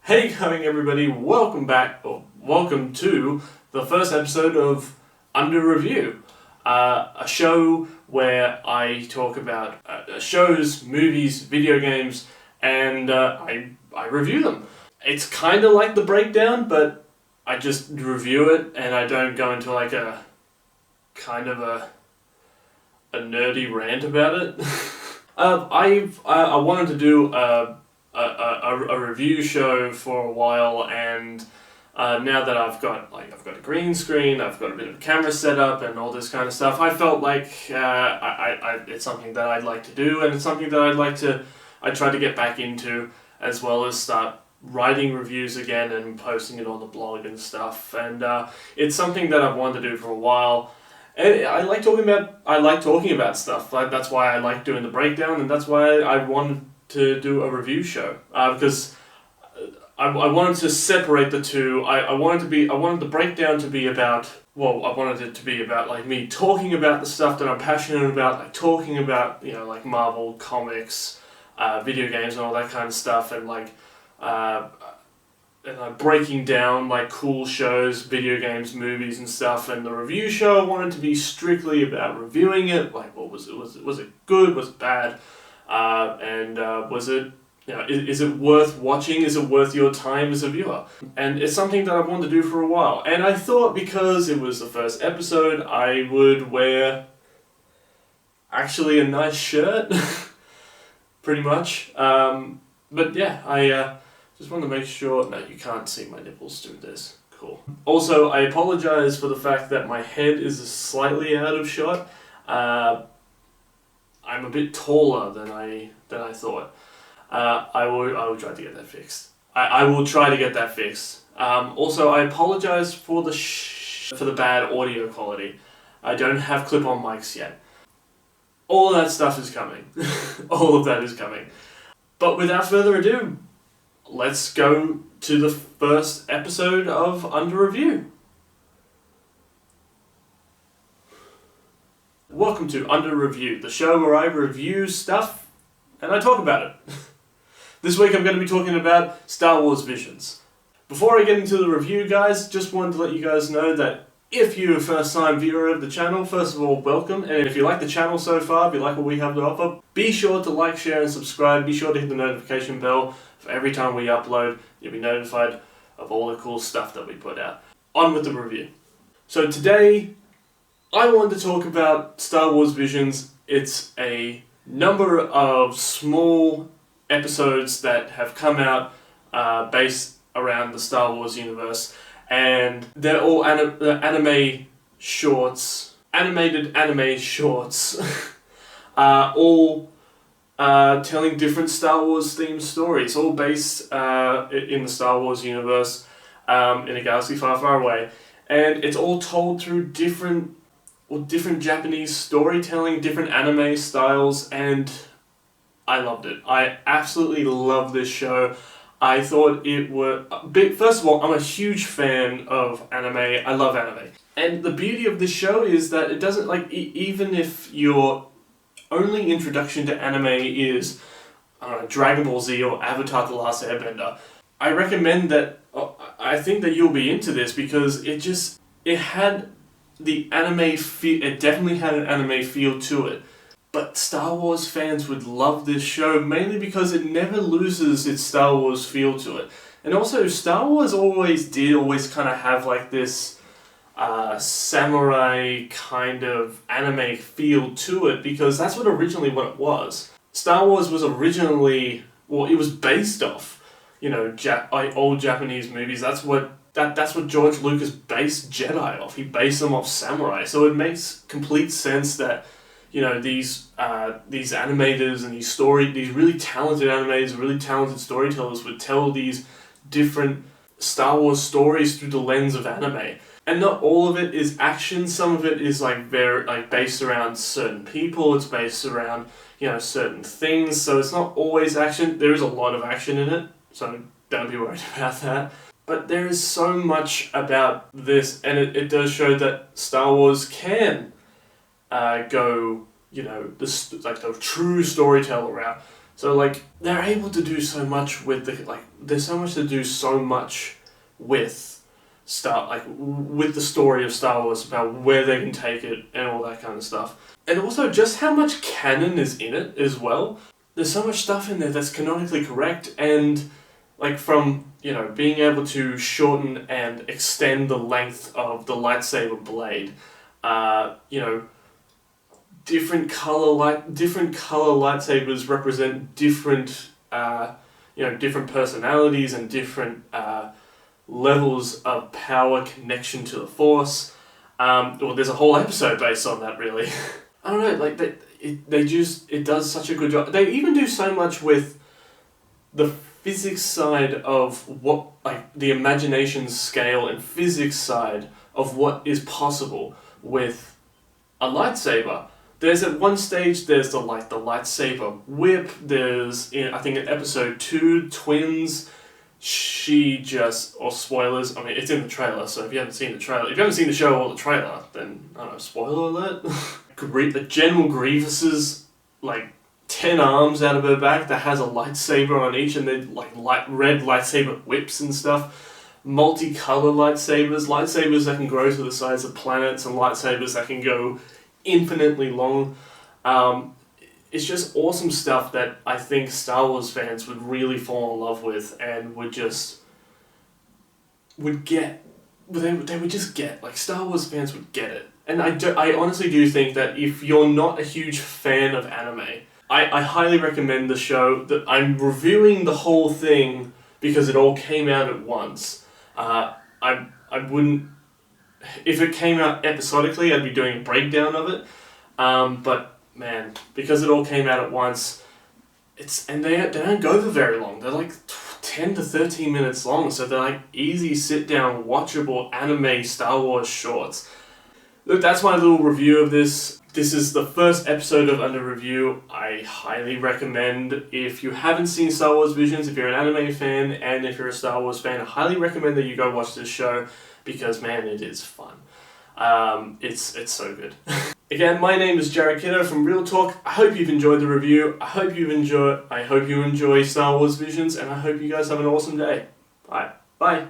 Hey going everybody, welcome back, or welcome to the first episode of Under Review, a show where I talk about shows, movies, video games, and I review them. It's kind of like the breakdown, but I just review it and I don't go into like a kind of a nerdy rant about it. I wanted to do a review show for a while, and now that I've got a green screen, I've got a bit of a camera set up and all this kind of stuff, I felt like it's something that I'd like to do, and it's something that I try to get back into, as well as start writing reviews again and posting it on the blog and stuff. And it's something that I've wanted to do for a while. And I like talking about stuff. That's why I like doing the breakdown, and that's why I wanted to do a review show, because I wanted to separate the two. I wanted the breakdown to be about, I wanted it to be about like me talking about the stuff that I'm passionate about, like talking about, like Marvel comics, video games and all that kind of stuff, and breaking down like cool shows, video games, movies and stuff. And the review show I wanted to be strictly about reviewing it, like was it good, was it bad, and was it, is it worth watching, is it worth your time as a viewer? And it's something that I've wanted to do for a while, and I thought because it was the first episode I would wear actually a nice shirt, pretty much, but yeah, I just want to make sure. No, you can't see my nipples through this. Cool. Also, I apologize for the fact that my head is slightly out of shot. I'm a bit taller than I thought. I will try to get that fixed. I will try to get that fixed. Also, I apologize for the bad audio quality. I don't have clip-on mics yet. All of that stuff is coming. All of that is coming. But without further ado, let's go to the first episode of Under Review. Welcome to Under Review, the show where I review stuff and I talk about it. This week I'm going to be talking about Star Wars Visions. Before I get into the review, guys, just wanted to let you guys know that if you're a first-time viewer of the channel, first of all, welcome. And if you like the channel so far, if you like what we have to offer, be sure to like, share and subscribe. Be sure to hit the notification bell for every time we upload. You'll be notified of all the cool stuff that we put out. On with the review. So today, I wanted to talk about Star Wars Visions. It's a number of small episodes that have come out based around the Star Wars universe, and they're all animated anime shorts, all telling different Star Wars themed stories, all based in the Star Wars universe, in a galaxy far, far away, and it's all told through different Japanese storytelling, different anime styles, and I loved it. I absolutely love this show. I thought it were first of all, I'm a huge fan of anime. I love anime. And the beauty of this show is that it doesn't, even if your only introduction to anime is Dragon Ball Z or Avatar: The Last Airbender, I recommend that. I think that you'll be into this because it had the anime feel. It definitely had an anime feel to it. But Star Wars fans would love this show, mainly because it never loses its Star Wars feel to it. And also, Star Wars always kind of have like this samurai kind of anime feel to it, because that's what it was. Star Wars was originally, it was based off, old Japanese movies. That's what George Lucas based Jedi off. He based them off samurai. So it makes complete sense that these animators and these really talented animators, really talented storytellers would tell these different Star Wars stories through the lens of anime. And not all of it is action. Some of it is very based around certain people. It's based around certain things. So it's not always action. There is a lot of action in it, so don't be worried about that. But there is so much about this, and it does show that Star Wars can go, the true storyteller route. So like they're able to do so much with there's so much to do so much with with the story of Star Wars about where they can take it and all that kind of stuff. And also just how much canon is in it as well. There's so much stuff in there that's canonically correct, and like from, being able to shorten and extend the length of the lightsaber blade, different color lightsabers represent different different personalities and different levels of power connection to the Force. Well, there's a whole episode based on that, really. I don't know, like it does such a good job. They even do so much with the physics side of what, like the imagination scale and physics side of what is possible with a lightsaber. There's at one stage, there's the lightsaber whip. There's, I think in episode 2, twins. Or spoilers, I mean, it's in the trailer, so if you haven't seen the show or the trailer, then, I don't know, spoiler alert. General Grievous's, 10 arms out of her back that has a lightsaber on each, and then, red lightsaber whips and stuff. Multicolour lightsabers that can grow to the size of planets, and lightsabers that can go infinitely long. It's just awesome stuff that I think Star Wars fans would really fall in love with and would just get. Star Wars fans would get it. And I honestly do think that if you're not a huge fan of anime, I highly recommend the show. That I'm reviewing the whole thing because it all came out at once. I wouldn't. If it came out episodically, I'd be doing a breakdown of it. But man, because it all came out at once, they don't go for very long. They're like 10 to 13 minutes long, so they're like easy sit-down, watchable anime Star Wars shorts. Look, that's my little review of this. This is the first episode of Under Review. I highly recommend, if you haven't seen Star Wars Visions, if you're an anime fan, and if you're a Star Wars fan, I highly recommend that you go watch this show, because man, it is fun. It's so good. Again, my name is Jared Kiddo from Real Talk. I hope you've enjoyed the review. I hope you enjoy Star Wars Visions, and I hope you guys have an awesome day. Alright, bye.